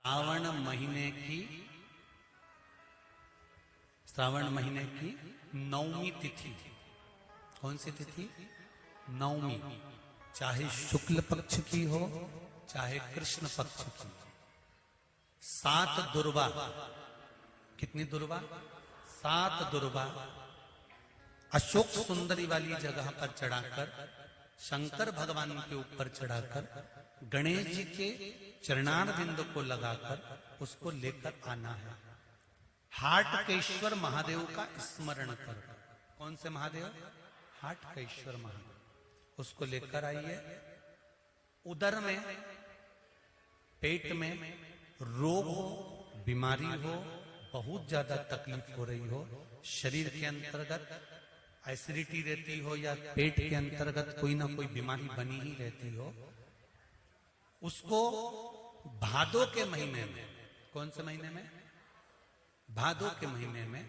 श्रावण महीने की नवमी तिथि। कौन सी तिथि? नवमी। चाहे शुक्ल पक्ष की हो चाहे कृष्ण पक्ष की। 7 दुर्वा। कितनी दुर्वा? 7 दुर्वा अशोक सुंदरी वाली जगह पर चढ़ाकर, शंकर भगवान के ऊपर चढ़ाकर, गणेश जी के चरणारविंद को लगाकर उसको लेकर आना है। हाटकेश्वर महादेव का स्मरण कर। कौन से महादेव? हाटकेश्वर महादेव। उसको लेकर आइए। उदर में, पेट में रोग हो, बीमारी हो, बहुत ज्यादा तकलीफ हो रही हो, शरीर के अंतर्गत एसिडिटी रहती हो या पेट के अंतर्गत कोई ना कोई बीमारी बनी ही रहती हो, उसको भादो के महीने में, कौन से महीने में? भादो के महीने में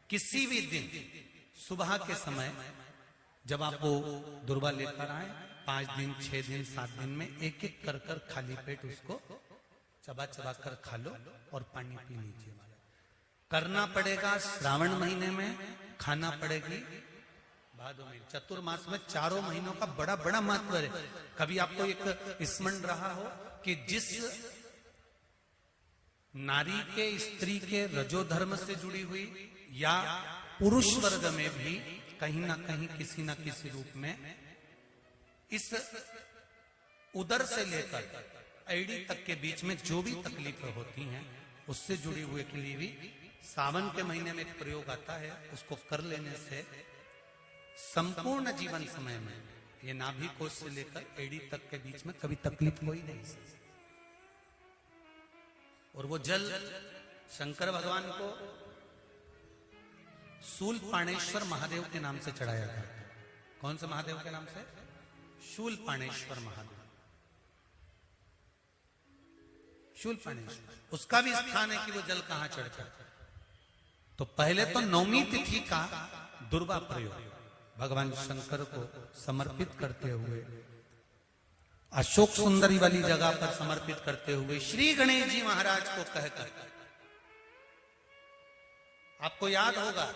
किसी भी दिन सुबह के समय जब आप वो दुर्वा लेकर आए, 5 दिन, 6 दिन, 7 दिन में एक एक कर कर खाली पेट उसको चबा चबा कर खा लो और पानी पी लीजिए। करना पड़ेगा श्रावण महीने में, खाना पड़ेगी भादो में। चतुर्मास में चारों महीनों का बड़ा बड़ा महत्व है। कभी आपको एक स्मरण रहा हो कि जिस नारी के, स्त्री के रजोधर्म से जुड़ी हुई या पुरुष वर्ग में भी कहीं ना कहीं किसी ना किसी रूप में इस उदर से लेकर एड़ी तक के बीच में जो भी तकलीफें होती हैं उससे जुड़ी हुए के लिए भी सावन के महीने में एक प्रयोग आता है। उसको कर लेने से संपूर्ण जीवन समय में ये नाभि कोश से लेकर एड़ी तक के बीच में कभी तकलीफ हो ही नहीं। और वो जल शंकर भगवान को शूलपाणेश्वर महादेव के नाम से चढ़ाया गया। कौन से महादेव के नाम से? शूलपाणेश्वर महादेव। शूलपाणेश्वर उसका भी स्थान है कि वो जल कहां चढ़ता है। तो पहले तो नवमी तिथि का दुर्वा प्रयोग भगवान शंकर को समर्पित करते हुए, अशोक सुंदरी वाली जगह पर समर्पित करते हुए श्री गणेश जी महाराज को कहकर, आपको याद होगा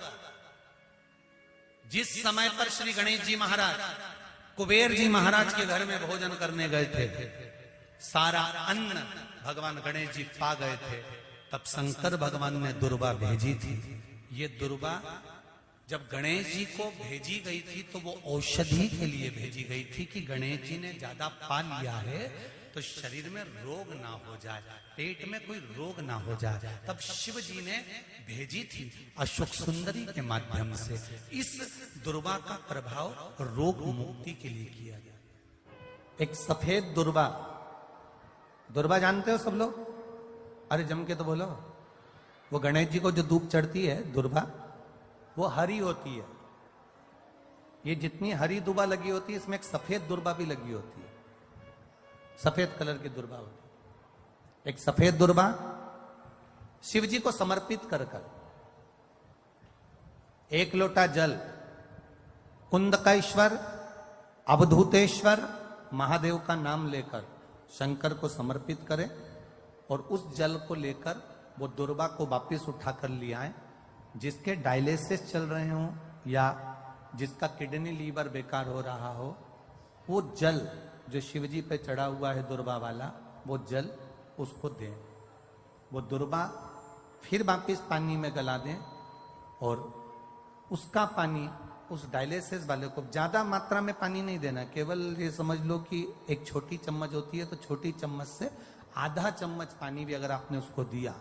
जिस समय पर श्री गणेश जी महाराज कुबेर जी महाराज के घर में भोजन करने गए थे, सारा अन्न भगवान गणेश जी पा गए थे, तब शंकर भगवान ने दुर्वा भेजी थी। ये दुर्वा जब गणेश जी को भेजी गई थी तो वो औषधि के लिए भेजी गई थी कि गणेश जी ने ज्यादा पा लिया है तो शरीर में रोग ना हो जाए, पेट में कोई रोग ना हो जाए। तब शिव जी ने भेजी थी अशोक सुंदरी के माध्यम से। इस दुर्वा का प्रभाव रोग मुक्ति के लिए किया गया। एक सफेद दुर्वा, दुर्वा जानते हो सब लोग? अरे जम के तो बोलो। वो गणेश जी को जो धूप चढ़ती है दुर्वा, वो हरी होती है। ये जितनी हरी दुर्वा लगी होती है इसमें एक सफेद दुर्वा भी लगी होती है, सफेद कलर की दुर्वा होती है। एक सफेद दुर्वा शिव जी को समर्पित कर कर, 1 लोटा जल कुंदकेश्वर अवधूतेश्वर महादेव का नाम लेकर शंकर को समर्पित करें और उस जल को लेकर वो दुर्वा को वापिस उठाकर ले आए। जिसके डायलिसिस चल रहे हो या जिसका किडनी लीवर बेकार हो रहा हो, वो जल जो शिवजी पे चढ़ा हुआ है दुर्वा वाला, वो जल उसको दें। वो दुर्वा फिर वापिस पानी में गला दें और उसका पानी उस डायलिसिस वाले को, ज्यादा मात्रा में पानी नहीं देना, केवल ये समझ लो कि एक छोटी चम्मच होती है तो छोटी चम्मच से आधा चम्मच पानी भी अगर आपने उसको दिया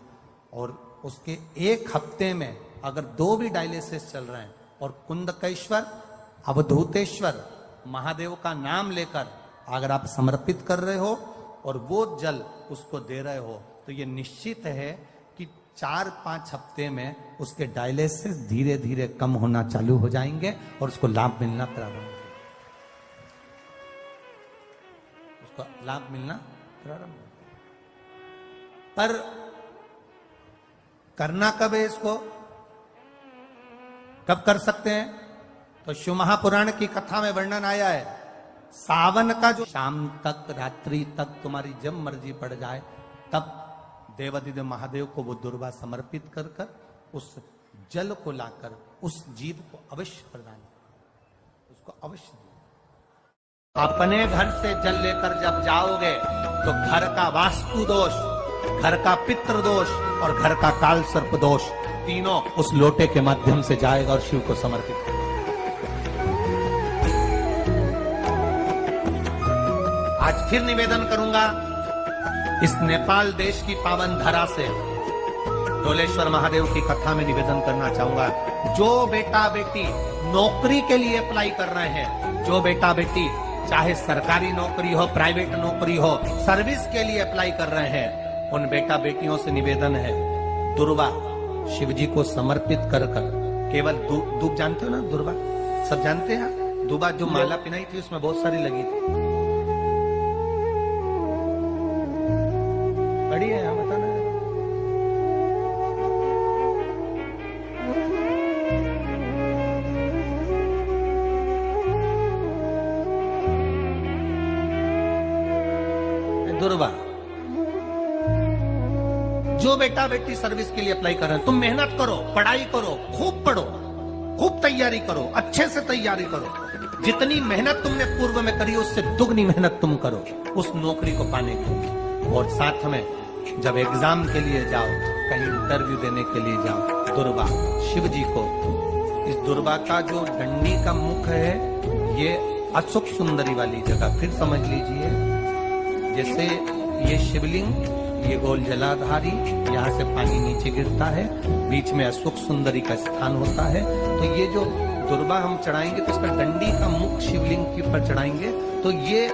और उसके 1 हफ्ते में अगर 2 भी डायलिसिस चल रहे हैं और कुंदकेश्वर अवधूतेश्वर महादेव का नाम लेकर अगर आप समर्पित कर रहे हो और वो जल उसको दे रहे हो तो ये निश्चित है कि 4-5 हफ्ते में उसके डायलिसिस धीरे धीरे कम होना चालू हो जाएंगे और उसको लाभ मिलना प्रारंभ हो, उसको लाभ मिलना प्रारंभ हो। पर करना कब है इसको? कब कर सकते हैं? तो शिव महापुराण की कथा में वर्णन आया है, सावन का जो शाम तक, रात्रि तक तुम्हारी जब मर्जी पड़ जाए तब देवादिदेव महादेव को वो दुर्वा समर्पित कर कर उस जल को लाकर उस जीव को अवश्य प्रदान, उसको अवश्य दो। अपने घर से जल लेकर जब जाओगे तो घर का वास्तु दोष, घर का पितृ दोष और घर का काल सर्प दोष तीनों उस लोटे के माध्यम से जाएगा और शिव को समर्पित करेगा। आज फिर निवेदन करूंगा, इस नेपाल देश की पावन धरा से डोलेश्वर महादेव की कथा में निवेदन करना चाहूंगा, जो बेटा बेटी नौकरी के लिए अप्लाई कर रहे हैं, जो बेटा बेटी चाहे सरकारी नौकरी हो, प्राइवेट नौकरी हो, सर्विस के लिए अप्लाई कर रहे हैं, उन बेटा बेटियों से निवेदन है, दुर्वा शिव जी को समर्पित कर कर केवल दूब जानते हो ना, दुर्वा सब जानते हैं, दुबा जो माला पिनाई थी उसमें बहुत सारी लगी थी, बड़ी है यहाँ बताना। दुर्वा, जो बेटा बेटी सर्विस के लिए अप्लाई कर रहे हैं, तुम मेहनत करो, पढ़ाई करो, खूब पढ़ो, खूब तैयारी करो, अच्छे से तैयारी करो, जितनी मेहनत तुमने पूर्व में करी उससे दुगनी मेहनत तुम करो उस नौकरी को पाने के लिए। और साथ में जब एग्जाम के लिए जाओ, कहीं इंटरव्यू देने के लिए जाओ, दुर्वा शिव जी को, इस दुर्वा का जो डंडी का मुख है ये अशोक सुंदरी वाली जगह, फिर समझ लीजिए जैसे ये शिवलिंग, ये गोल जलाधारी, यहाँ से पानी नीचे गिरता है, बीच में अशोक सुंदरी का स्थान होता है, तो ये जो दुर्वा हम चढ़ाएंगे तो इसका डंडी का मुख शिवलिंग के ऊपर चढ़ाएंगे तो ये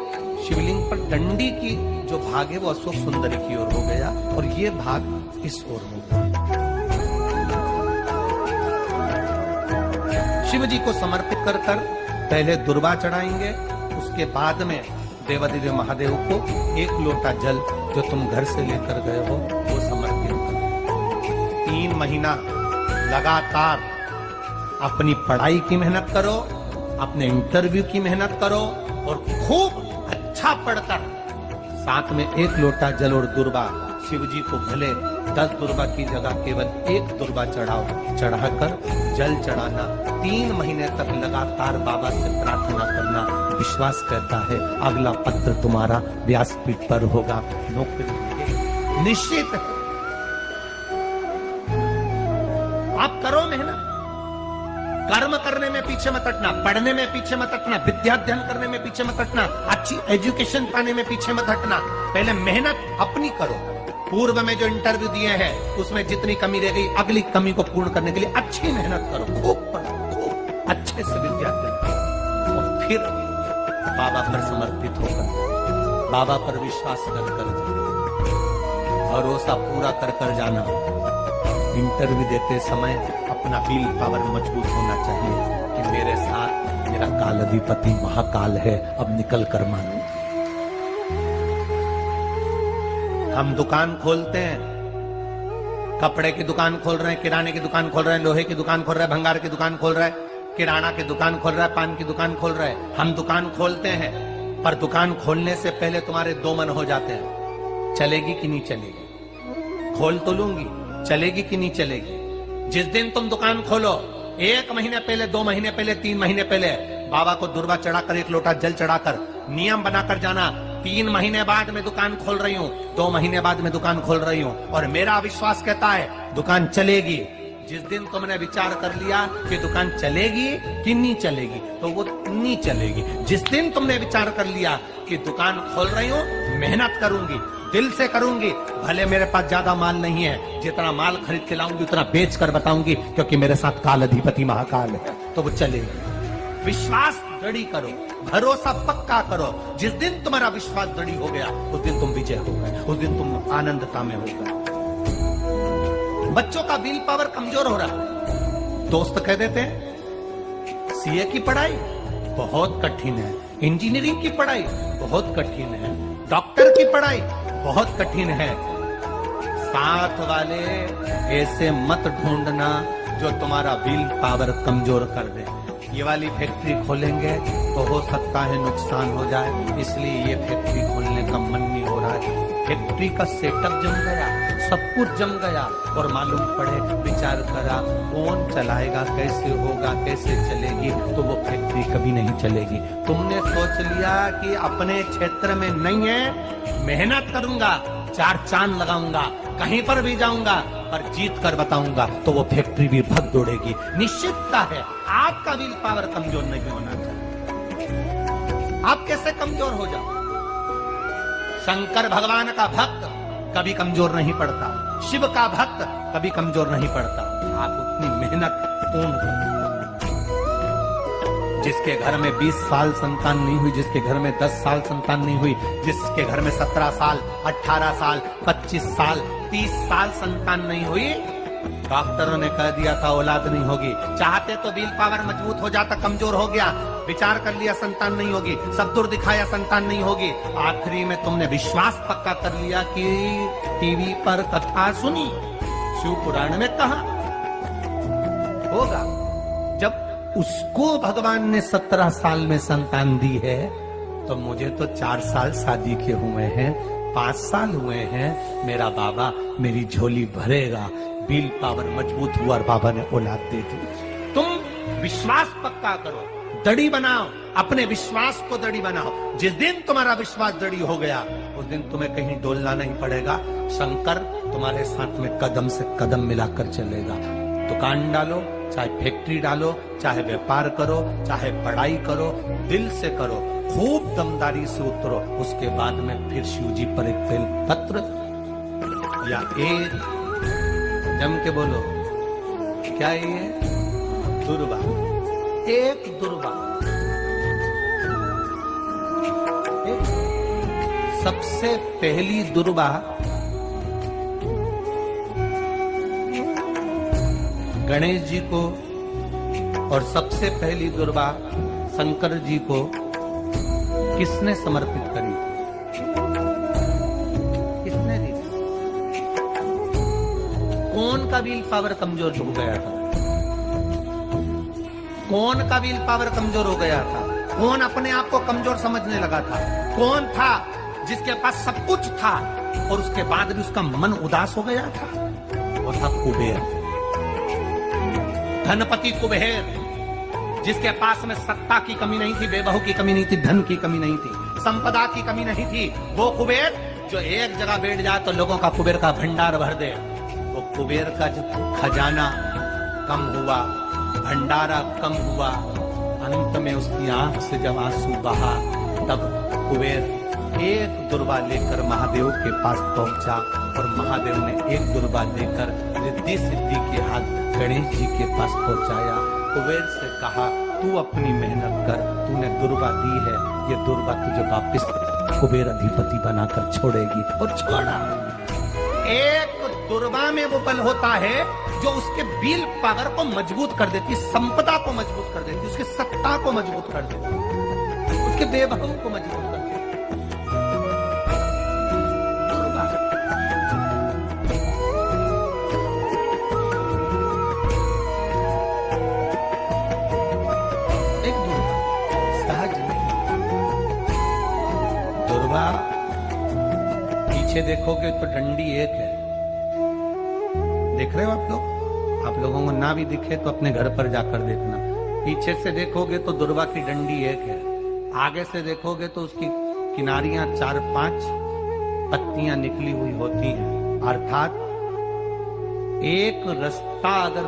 शिवलिंग पर डंडी की जो भाग है वो अशोक सुंदरी की ओर हो गया और ये भाग इस ओर हो गया। शिव जी को समर्पित कर कर पहले दुर्वा चढ़ाएंगे, उसके बाद में देवादिदेव महादेव को एक लोटा जल जो तुम घर से लेकर गए हो वो समर्पित करो। 3 महीना लगातार अपनी पढ़ाई की मेहनत करो, अपने इंटरव्यू की मेहनत करो और खूब अच्छा पढ़कर साथ में 1 लोटा जल और दुर्वा शिव जी को भले 10 दुर्वा की जगह केवल 1 दुर्वा चढ़ाओ, चढ़ाकर जल चढ़ाना, 3 महीने तक लगातार बाबा से प्रार्थना करना। विश्वास कहता है अगला पत्र तुम्हारा व्यासपीठ पर होगा, नौकरी निश्चित है। आप करो मेहनत, कर्म करने में पीछे मत हटना, पढ़ने में पीछे मत हटना, विद्या अध्ययन करने में पीछे मत हटना, अच्छी एजुकेशन पाने में पीछे मत हटना, पहले मेहनत अपनी करो। पूर्व में जो इंटरव्यू दिए हैं उसमें जितनी कमी रह गई अगली कमी को पूर्ण करने के लिए अच्छी मेहनत करो, खूब पढ़ो, खूब अच्छे से विद्या अध्ययन करो और फिर बाबा पर समर्पित होकर, बाबा पर विश्वास कर कर भरोसा पूरा कर कर जाना। इंटरव्यू देते समय अपना विल पावर मजबूत होना चाहिए कि मेरे साथ मेरा काल अधिपति महाकाल है, अब निकल कर मानो। हम दुकान खोलते हैं, कपड़े की दुकान खोल रहे हैं, किराने की दुकान खोल रहे हैं, लोहे की दुकान खोल रहे हैं, भंगार की दुकान खोल रहे हैं, किराना की दुकान खोल रहा है, पान की दुकान खोल रहा है। हम दुकान खोलते हैं पर दुकान खोलने से पहले तुम्हारे 2 मन हो जाते हैं, चलेगी कि नहीं चलेगी, खोल तो लूंगी, चलेगी कि नहीं चलेगी। जिस दिन तुम दुकान खोलो 1 महीने पहले, 2 महीने पहले, 3 महीने पहले बाबा को दुर्वा चढ़ाकर 1 लोटा जल चढ़ाकर नियम बनाकर जाना, 3 महीने बाद में दुकान खोल रही हूँ, 2 महीने बाद में दुकान खोल रही हूँ और मेरा विश्वास कहता है दुकान चलेगी। जिस दिन तुमने विचार कर लिया कि दुकान चलेगी कि नहीं चलेगी तो वो नहीं चलेगी। जिस दिन तुमने विचार कर लिया कि दुकान खोल रही हूँ, मेहनत करूंगी, दिल से करूंगी, भले मेरे पास ज्यादा माल नहीं है, जितना माल खरीद के लाऊंगी उतना बेच कर बताऊंगी क्योंकि मेरे साथ काल अधिपति महाकाल है, तो वो चलेगी। विश्वास दृढ़ करो, भरोसा पक्का करो। जिस दिन तुम्हारा विश्वास दृढ़ हो गया उस दिन तुम विजय हो गए, उस दिन तुम आनंदता में हो गए। बच्चों का विल पावर कमजोर हो रहा है, दोस्त कह देते हैं सीए की पढ़ाई बहुत कठिन है, इंजीनियरिंग की पढ़ाई बहुत कठिन है, डॉक्टर की पढ़ाई बहुत कठिन है। साथ वाले ऐसे मत ढूंढना जो तुम्हारा विल पावर कमजोर कर दे। ये वाली फैक्ट्री खोलेंगे तो हो सकता है नुकसान हो जाए, इसलिए ये फैक्ट्री खोलने का मन नहीं हो रहा है। फैक्ट्री का सेटअप जम गया, सब कुछ जम गया और मालूम पड़े, विचार करा कौन चलाएगा, कैसे होगा, कैसे चलेगी, तो वो फैक्ट्री कभी नहीं चलेगी। तुमने सोच लिया कि अपने क्षेत्र में नहीं है, मेहनत करूंगा, 4 चांद लगाऊंगा, कहीं पर भी जाऊंगा, पर जीत कर बताऊंगा, तो वो फैक्ट्री भी भग दौड़ेगी। निश्चितता है आपका विल पावर कमजोर नहीं होना चाहिए। आप कैसे कमजोर हो जाओ? शंकर भगवान का भक्त कभी कमजोर नहीं पड़ता, शिव का भक्त कभी कमजोर नहीं पड़ता। आप उतनी मेहनत पूर्ण करो। जिसके घर में 20 साल संतान नहीं हुई, जिसके घर में 10 साल संतान नहीं हुई, जिसके घर में 17 साल, 18 साल, 25 साल, 30 साल संतान नहीं हुई, डॉक्टरों ने कह दिया था औलाद नहीं होगी। चाहते तो विल पावर मजबूत हो जाता, कमजोर हो गया, विचार कर लिया संतान नहीं होगी, सब दूर दिखाया संतान नहीं होगी, आखिरी में तुमने विश्वास पक्का कर लिया कि टीवी पर कथा सुनी, शिव पुराण में कहा होगा। जब उसको भगवान ने 17 साल में संतान दी है, तो मुझे तो 4 साल शादी के हुए हैं, 5 साल हुए हैं, मेरा बाबा मेरी झोली भरेगा। विल पावर मजबूत हुआ और बाबा ने औलाद दे दी। तुम विश्वास पक्का करो, दड़ी बनाओ, अपने विश्वास को दड़ी बनाओ। जिस दिन तुम्हारा विश्वास दड़ी हो गया, उस दिन तुम्हें कहीं डोलना नहीं पड़ेगा। शंकर तुम्हारे साथ में कदम से कदम मिलाकर चलेगा। दुकान डालो, चाहे फैक्ट्री डालो, चाहे व्यापार करो, चाहे पढ़ाई करो, दिल से करो, खूब दमदारी से उतरो। उसके बाद में फिर शिव जी पर एक बेल पत्र या एक जम के बोलो, क्या ये दुर्वा, एक दुर्वा, सबसे पहली दुर्वा गणेश जी को और सबसे पहली दुर्वा शंकर जी को किसने समर्पित करी थी? किसने दी? कौन का विल पावर कमजोर हो गया था? कौन का विल पावर कमजोर हो गया था? कौन अपने आप को कमजोर समझने लगा था? कौन था जिसके पास सब कुछ था और उसके बाद भी उसका मन उदास हो गया था? वो था कुबेर, धनपति कुबेर, जिसके पास में सत्ता की कमी नहीं थी, बेबहू की कमी नहीं थी, धन की कमी नहीं थी, संपदा की कमी नहीं थी। वो कुबेर जो एक जगह बैठ जाए तो लोगों का कुबेर का भंडार भर दे। वो कुबेर का जब खजाना कम हुआ, भंडारा कम हुआ, अंत में उसकी आंख से जब आंसू बहा, तब कुबेर एक दुर्वा लेकर महादेव के पास पहुंचा और महादेव ने एक दुर्वा लेकर रिद्धि सिद्धि के हाथ गणेश जी के पास पहुंचाया। कुबेर से कहा, तू अपनी मेहनत कर, तूने दुर्वा दी है, ये दुर्वा तुझे वापिस कुबेर अधिपति बनाकर छोड़ेगी। और छोड़ा। एक दुर्वा में वो बल होता है जो उसके विल पावर को मजबूत कर देती, संपदा को मजबूत कर देती, उसकी सत्ता को मजबूत कर देती, उसके बेबहू को मजबूत कर देती। पीछे देखोगे तो डंडी एक है, देख रहे हो आप लोग? आप लोगों को ना भी दिखे तो अपने घर पर जाकर देखना। पीछे से देखोगे तो दुर्वा की डंडी एक है, आगे से देखोगे तो उसकी किनारियां 4-5 पत्तियां निकली हुई होती हैं। अर्थात एक रास्ता अगर